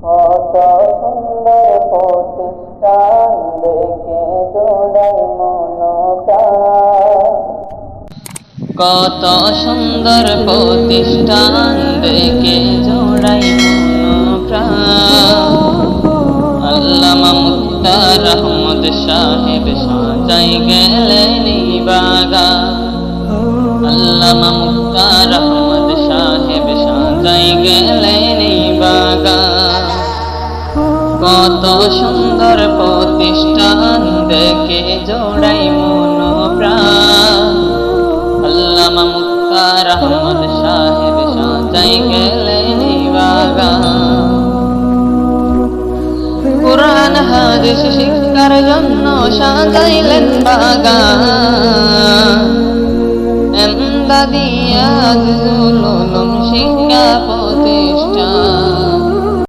কত সুন্দর প্রতিষ্ঠান দেখে জোড়াই মন প্রাণ, কত সুন্দর প্রতিষ্ঠান দেখে জোড়াই মন প্রাণ। আল্লামা মুক্তার আহমদ সাহেব সাজাই গেলেন বাগান, আল্লামা মুক্তার আহমদ সাহেব সাজাই গেলেন বাগান। কত সুন্দর প্রতিষ্ঠান দেখে জোড়াই মন প্রাণ, আল্লামা মুক্তার আহমদ সাহেব সাজাই গেলেন বাগান। কুরআন হাদিস শিক্ষার জন্য সাজাইলেন বাগান, এমদাদিয়াতুল উলুম